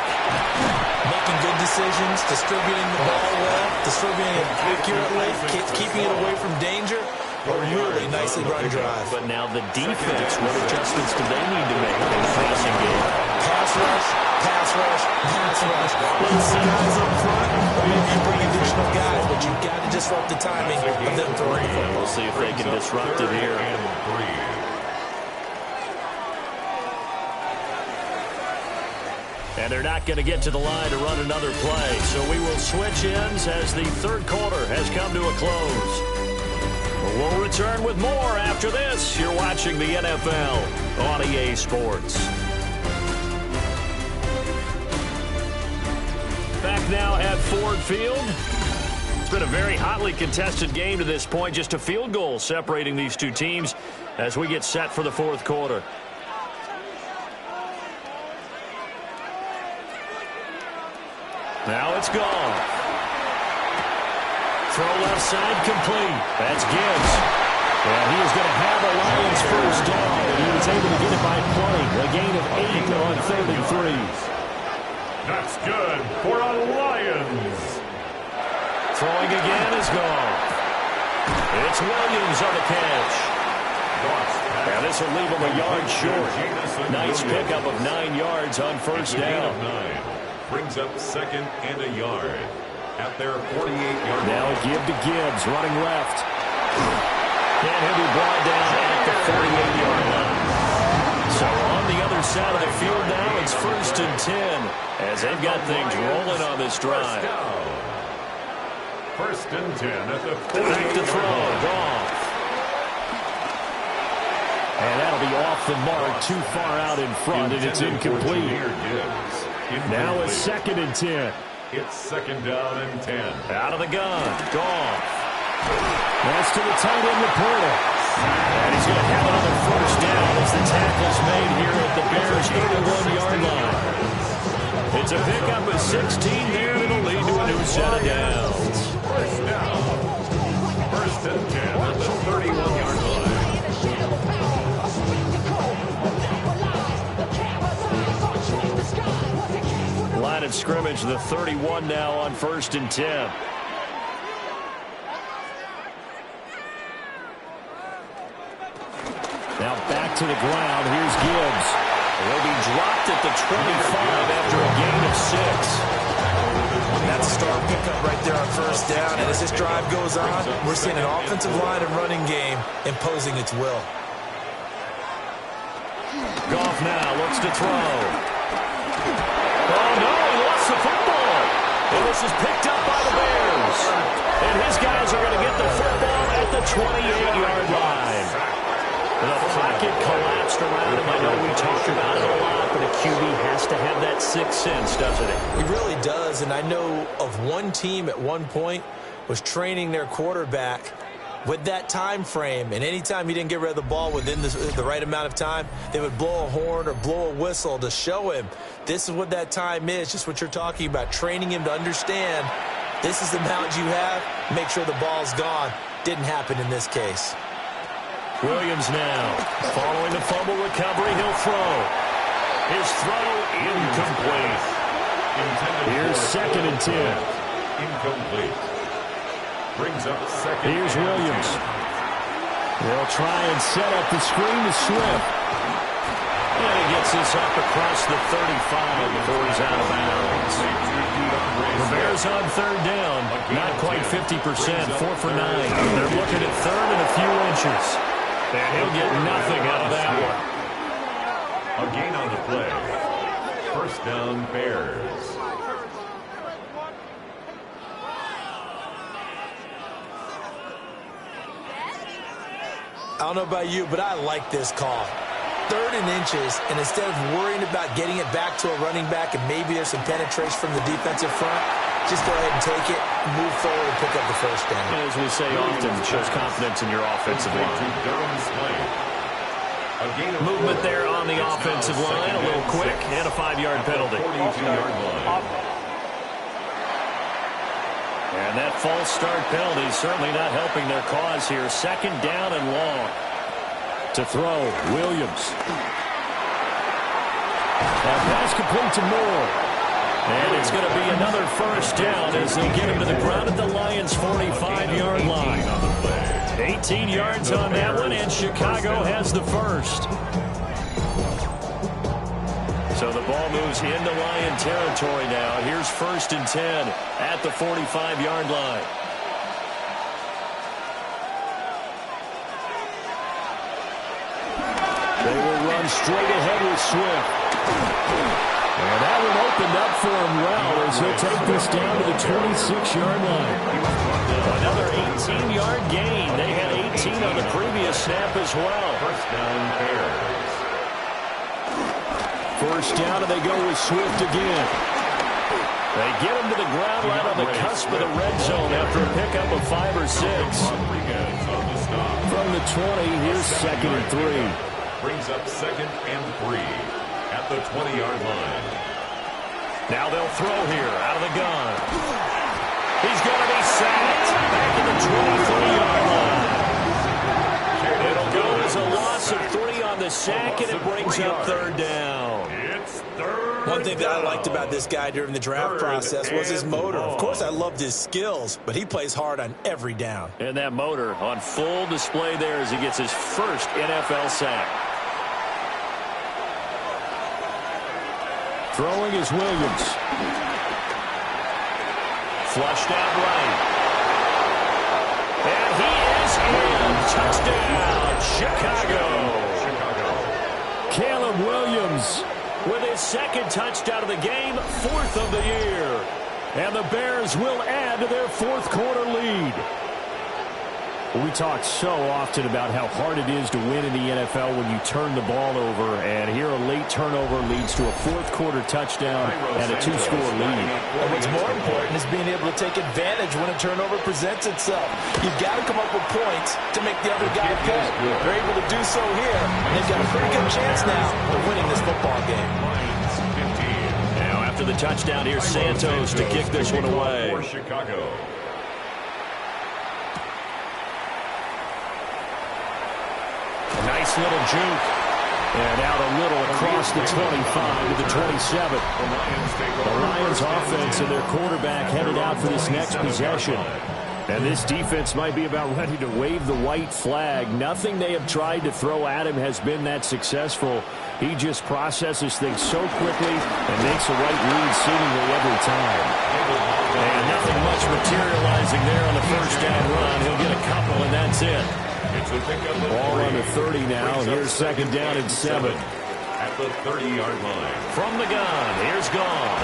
Making good decisions, distributing the ball well, distributing it accurately, keeping it away from danger. A really nicely run drive. But now the defense, what adjustments do they need to make in the passing game? Pass rush, pass rush, pass rush. Let's see guys up front, or maybe you bring additional guys, but you've got to disrupt the timing of them throwing the football. We'll see if they can disrupt it here. And they're not going to get to the line to run another play. So we will switch ends as the third quarter has come to a close. We'll return with more after this. You're watching the NFL on EA Sports. Back now at Ford Field. It's been a very hotly contested game to this point. Just a field goal separating these two teams as we get set for the fourth quarter. Now it's gone. Throw left side complete. That's Gibbs. And he is going to have a Lions first down, and he was able to get it by playing. A gain of 8 on 33. That's good for a Lions. Throwing again is gone. It's Williams on the catch. Now this will leave him a yard short. Nice pickup of 9 yards on first down. Brings up second and a yard at their 48-yard line. Now a give to Gibbs, running left. And he'll be brought down at the 48-yard line. So on the other side of the field now, it's 1st and 10 as they've got things rolling on this drive. First and 10 at the 48-yard line. Back to throw, Goff. And that'll be off the mark, too far out in front, and it's incomplete. Now it's 2nd and 10. It's 2nd down and 10. Out of the gun. Goff. That's to the tight end, Laporta. And he's going to have another first down as the tackle's made here at the Bears' 81-yard line. It's a pickup of 16 there, and it'll lead to a new set of downs. First down. 1st and 10 at the 31-yard line. Line of scrimmage, the 31 now on 1st and 10. Now back to the ground. Here's Gibbs. He'll be dropped at the 25 after a gain of 6. That's a strong pickup right there on first down. And as this drive goes on, we're seeing an offensive line and running game imposing its will. Goff now looks to throw. Oh, no, he lost the football. And this is picked up by the Bears. And his guys are going to get the football at the 28-yard line. The pocket collapsed around him. I know we talked about it a lot, but a QB has to have that sixth sense, doesn't it? He really does, and I know of one team at one point was training their quarterback with that time frame, and anytime he didn't get rid of the ball within the right amount of time, they would blow a horn or blow a whistle to show him this is what that time is, just what you're talking about, training him to understand this is the amount you have, make sure the ball's gone. Didn't happen in this case. Williams now, following the fumble recovery, he'll throw. His throw incomplete. Here's 2nd and 10. Incomplete. Brings up second. Here's Williams. They'll try and set up the screen to Swift. And he gets this up across the 35 before he's out of bounds. The Bears on 3rd down. Not quite 50%, 4 for 9. They're looking at 3rd and a few inches. And he'll get nothing out of that one. A gain on the play. First down, Bears. I don't know about you, but I like this call. 3rd and inches, and instead of worrying about getting it back to a running back and maybe there's some penetration from the defensive front, just go ahead and take it, move forward, and pick up the first down. As we say often, it shows confidence in your offensive line. Movement there on the offensive line, a little quick, and a 5-yard penalty. And that false start penalty certainly not helping their cause here. 2nd down and long. To throw, Williams. And pass complete to Moore. And it's going to be another first down as they'll get him to the ground at the Lions' 45-yard line. 18 yards on that one, and Chicago has the first. So the ball moves into Lion territory now. Here's 1st and 10 at the 45-yard line. They will run straight ahead with Swift. And that one opened up for him well as he'll take this down to the 26-yard line. Another 18-yard gain. They had 18 on the previous snap as well. First down, Bears. First down, and they go with Swift again. They get him to the ground right on the cusp of the red zone after a pickup of 5 or 6. From the 20, here's 2nd and 3. Brings up 2nd and 3 at the 20-yard line. Now they'll throw here out of the gun. He's going to be sacked back in the 23-yard line. It'll go as a loss of 3 on the sack, and it brings up 3rd down. It's 3rd. One thing that I liked about this guy during the draft process was his motor. Of course, I loved his skills, but he plays hard on every down. And that motor on full display there as he gets his first NFL sack. Throwing is Williams. Flushed out right. And he is in. Touchdown, Chicago. Caleb Williams with his 2nd touchdown of the game, 4th of the year. And the Bears will add to their 4th quarter lead. We talk so often about how hard it is to win in the NFL when you turn the ball over, and here a late turnover leads to a 4th quarter touchdown and a 2-score lead. And what's more important is being able to take advantage when a turnover presents itself. You've got to come up with points to make the other guy pay. They're able to do so here, and they've got a pretty good chance now of winning this football game. Now after the touchdown, here's Santos to kick this one away. For Chicago. Nice little juke. And out a little across the 25 to the 27. The Lions offense and their quarterback headed out for this next possession. And this defense might be about ready to wave the white flag. Nothing they have tried to throw at him has been that successful. He just processes things so quickly and makes the right read seemingly every time. And nothing much materializing there on the first down run. He'll get a couple, and that's it. Ball on the 30 now. Here's 2nd down and 7. At the 30-yard line. From the gun, here's Gone.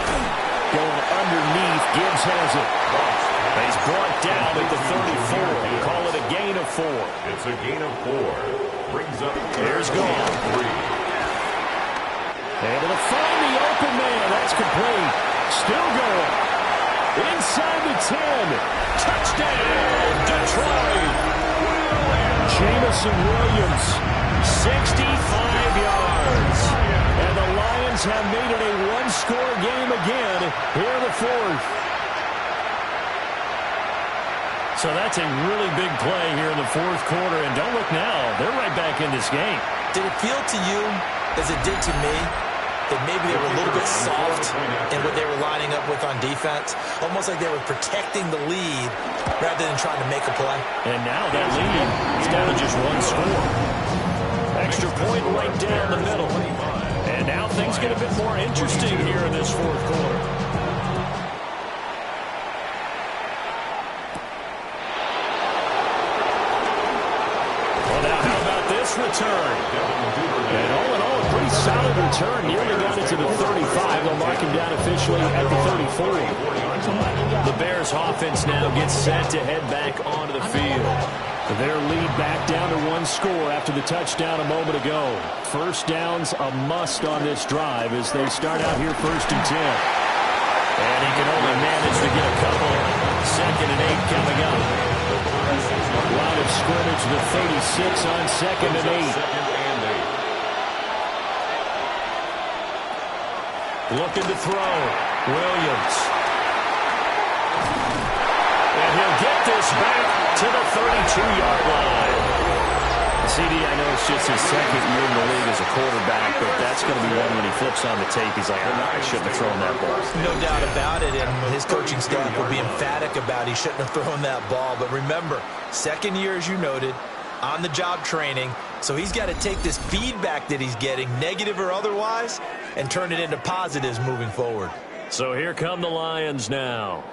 Going underneath, Gibbs has it. He's brought down at the 34. Call it a gain of 4. It's a gain of 4. Brings up Here's Gone. 3. Able to find the open man. That's complete. Still going. Inside the 10. Touchdown, Detroit. Jamison Williams, 65 yards. And the Lions have made it a 1-score game again here in the 4th. So that's a really big play here in the 4th quarter. And don't look now, they're right back in this game. Did it feel to you, as it did to me, that maybe they were a little bit soft in what they were lining up with on defense? Almost like they were protecting the lead rather than trying to make a play. And now that lead is down to just 1 score. Extra point right down the middle. And now things get a bit more interesting here in this 4th quarter. Well, now how about this return? And all in all, a pretty solid return. Nearly got it to the 35. They'll mark him down officially at the 34. The Bears offense now gets set to head back onto the field. Their lead back down to one score after the touchdown a moment ago. First down's a must on this drive as they start out here 1st and 10. And he can only manage to get a couple. 2nd and 8 coming up. Line of scrimmage to 36 on 2nd and 8. Looking to throw. Williams. And he'll get this back to the 32-yard line. CD, I know it's just his 2nd year in the league as a quarterback, but that's going to be one when he flips on the tape. He's like, I shouldn't have thrown that ball. No doubt about it, and his coaching staff will be emphatic about he shouldn't have thrown that ball. But remember, 2nd year, as you noted, on-the-job training, so he's got to take this feedback that he's getting, negative or otherwise, and turn it into positives moving forward. So here come the Lions now.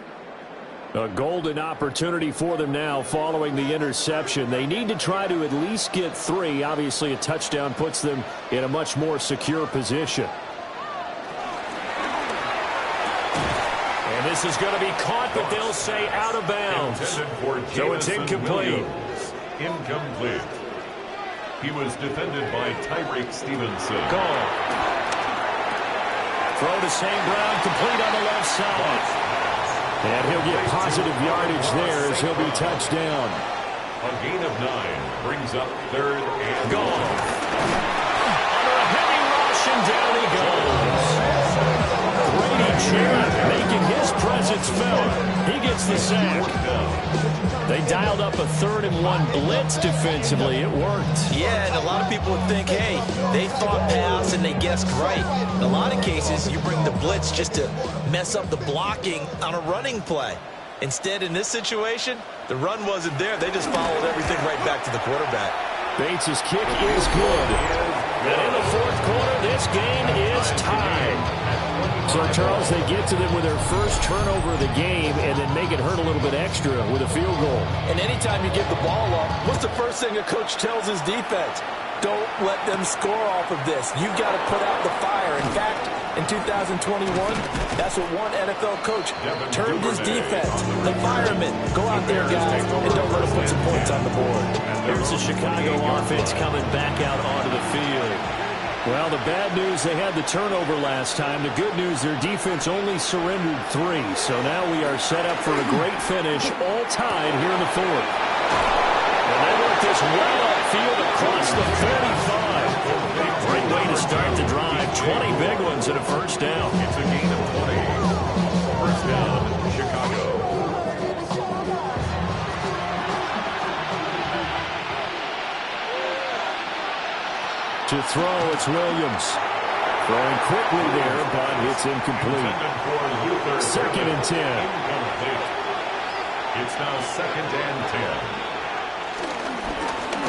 A golden opportunity for them now following the interception. They need to try to at least get 3. Obviously, a touchdown puts them in a much more secure position. And this is going to be caught, but they'll say out of bounds. So it's incomplete. Incomplete. He was defended by Tyreek Stevenson. Gone. Throw to St. Brown, complete on the left side. And he'll get positive yardage there as he'll be touched down. A gain of 9 brings up 3rd and gone. Under a heavy rush, and down he goes. Grady Jarrett making his presence felt. He gets the sack. They dialed up a 3rd and 1 blitz defensively. It worked. Yeah, and a lot of people would think, hey, they thought pass and they guessed right. In a lot of cases, you bring the blitz just to mess up the blocking on a running play. Instead, in this situation, the run wasn't there. They just followed everything right back to the quarterback. Bates' kick is good. And in the 4th quarter, this game is tied. So, Charles, they get to them with their first turnover of the game and then make it hurt a little bit extra with a field goal. And anytime you give the ball up, what's the first thing a coach tells his defense? Don't let them score off of this. You've got to put out the fire. In fact, in 2021, that's what one NFL coach termed his defense. The firemen. Go out there, guys, and don't let them put some points on the board. Here's the Chicago offense coming back out onto the field. Well, the bad news, they had the turnover last time. The good news, their defense only surrendered 3. So now we are set up for a great finish, all tied here in the 4th. And they work this well upfield across the 35. Great way to start the drive. 20 big ones and a first down. It's a gain of 20. First down, Chicago. To throw, it's Williams. Throwing quickly there, but it's incomplete. 2nd and 10. Incomplete. It's now 2nd and 10.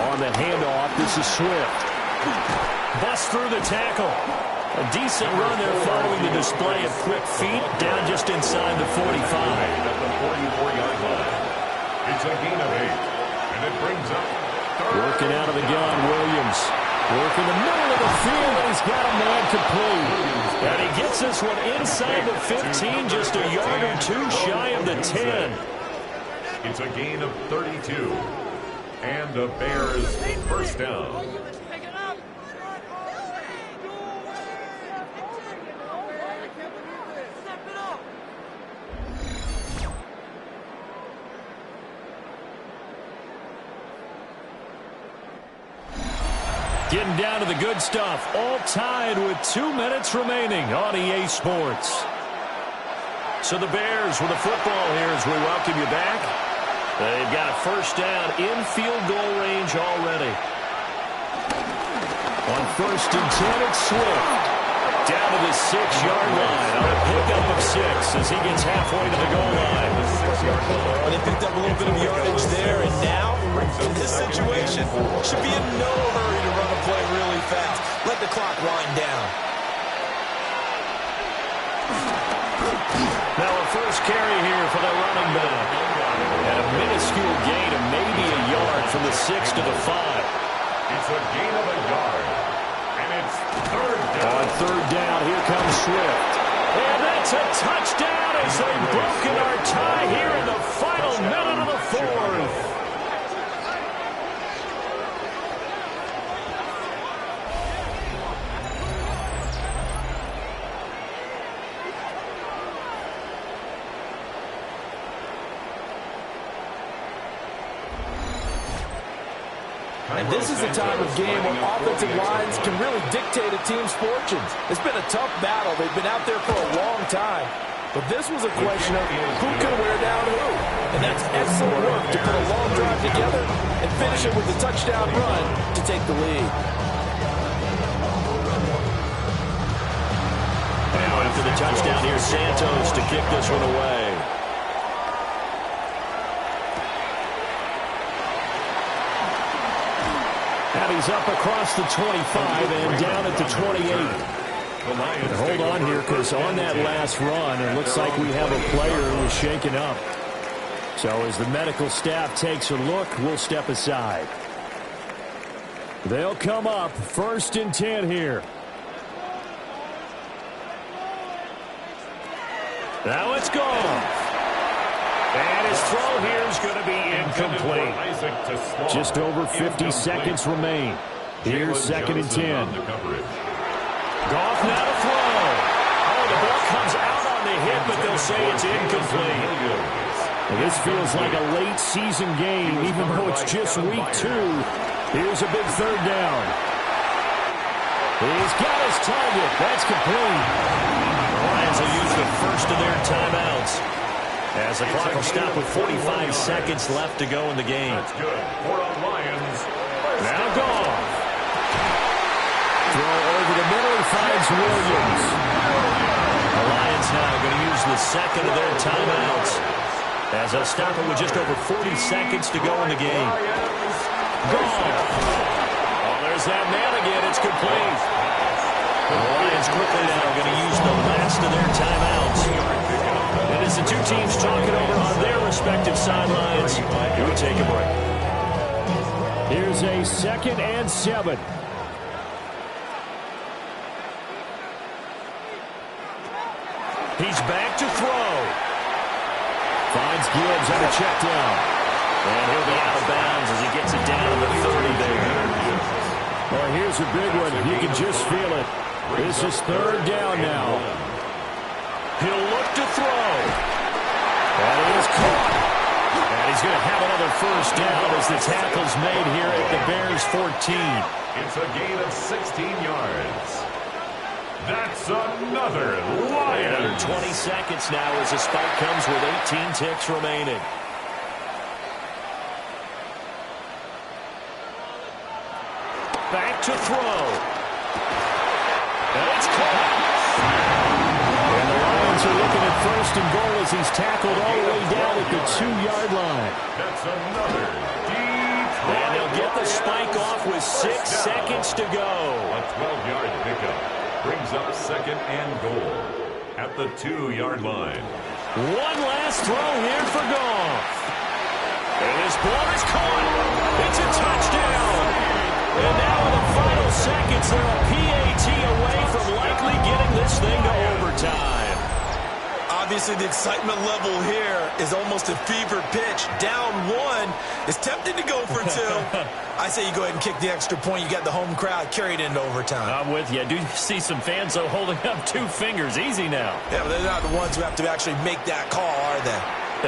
On the handoff, this is Swift. Bust through the tackle. A decent run there following the display of quick feet down just inside the 45. At the 44-yard line. It's a gain of 8. And it brings up 3rd. Working out of the gun, Williams. Working the middle of the field, and he's got a man complete. And he gets this one inside the 15, just a yard or 2 shy of the 10. It's a gain of 32. And the Bears first down. Getting down to the good stuff. All tied with 2 minutes remaining on EA Sports. So the Bears with a football here as we welcome you back. They've got a first down in field goal range already. On 1st and 10, it's Swift. Down to the 6-yard line on a pickup of 6 as he gets halfway to the goal line. Well, they picked up a little bit of yardage there, and now, in this situation, should be in no hurry to run a play really fast. Let the clock wind down. Now a first carry here for the running back. And a minuscule gain of maybe a yard from the 6 to the 5. It's a gain of a yard. And it's 3rd down. On 3rd down, here comes Swift. And that's a touchdown as they've broken our tie here in the final minute of the 4th. And this is the time of game where offensive lines can really dictate a team's fortunes. It's been a tough battle. They've been out there for a long time. But this was a question of who can wear down who. And that's excellent work to put a long drive together and finish it with a touchdown run to take the lead. Now after the touchdown, here's Santos to kick this one away. And he's up across the 25 and down at the 28. Hold on here, because on that last run, it looks like we have a player who is shaken up. So as the medical staff takes a look, we'll step aside. They'll come up 1st and 10 here. Now it's gone. And his throw here is going to be incomplete. Just over 50 seconds remain. Here's 2nd and 10. Goff now to throw. Oh, the ball comes out on the hit, but they'll say it's incomplete. Well, this feels like a late season game, even though it's just week 2. Here's a big 3rd down. He's got his target. That's complete. The Lions will use the first of their timeouts, as the clock will stop with 45 seconds left to go in the game. That's good for the Lions. Now Goff. Throw over the middle, he finds Williams. The Lions now going to use the 2nd of their timeouts, as they'll stop it with just over 40 seconds to go in the game. Goff. Oh, there's that man again. It's complete. The Lions quickly now going to use the last of their timeouts. And as the two teams talking over on their respective sidelines, we take a break. Here's a 2nd and 7. He's back to throw. Finds Gibbs on a check down. And he'll be out of bounds as he gets it down to the 30 there. Well, here's a big one. You can just feel it. This is 3rd down now. He'll look to throw. That is caught. And he's going to have another 1st down as the tackle's made here at the Bears 14. It's a gain of 16 yards. That's another Lion. Another 20 seconds now as the spike comes with 18 ticks remaining. Back to throw. And it's caught. And the Lions are looking at 1st and goal as he's tackled all the way down at the 2-yard line. That's another deep. And they'll get the spike off with 6 seconds to go. A 12-yard pickup. Brings up 2nd and goal at the 2-yard line. One last throw here for Goff. And his ball is caught. It's a touchdown. And now in the final seconds, they're a PAT away from likely getting this thing to overtime. Obviously, the excitement level here is almost a fever pitch. Down 1. It's tempting to go for 2. I say you go ahead and kick the extra point. You got the home crowd carried into overtime. I'm with you. I do see some fans, though, holding up 2 fingers. Easy now. Yeah, but they're not the ones who have to actually make that call, are they?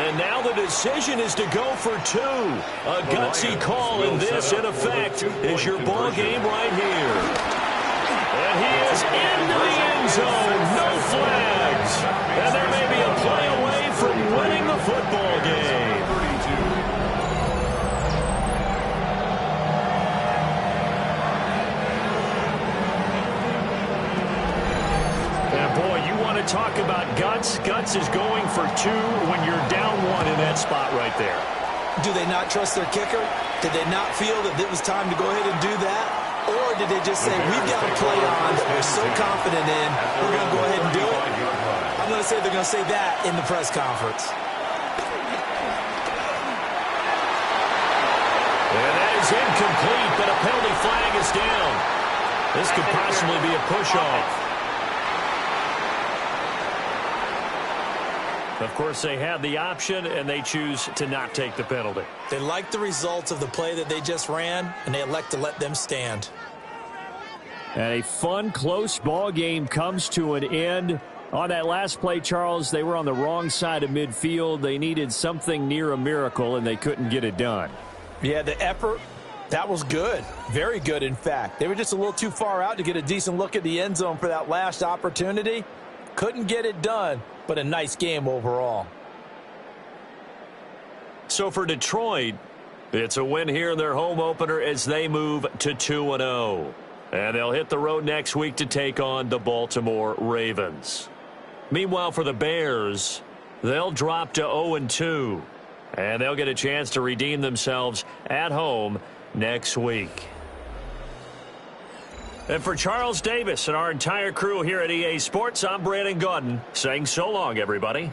And now the decision is to go for 2. A gutsy call, and this, in effect, is your ball game right here. And he is into the end zone. No flags. And there may be a play away from winning the football game. And boy, you want to talk about guts. Guts is going for 2 when you're down 1 in that spot right there. Do they not trust their kicker? Did they not feel that it was time to go ahead and do that? Or did they just say, we've got a play on that we're so confident in, we're going to go ahead and do it? I'm going to say they're going to say that in the press conference. And that is incomplete, but a penalty flag is down. This could possibly be a push-off. Of course, they have the option, and they choose to not take the penalty. They like the results of the play that they just ran, and they elect to let them stand. And a fun, close ball game comes to an end. On that last play, Charles, they were on the wrong side of midfield. They needed something near a miracle, and they couldn't get it done. Yeah, the effort That was good. Very good, in fact. They were just a little too far out to get a decent look at the end zone for that last opportunity. Couldn't get it done, but a nice game overall. So for Detroit, it's a win here in their home opener as they move to 2-0. And they'll hit the road next week to take on the Baltimore Ravens. Meanwhile, for the Bears, they'll drop to 0-2. And they'll get a chance to redeem themselves at home next week. And for Charles Davis and our entire crew here at EA Sports, I'm Brandon Gaudin saying so long, everybody.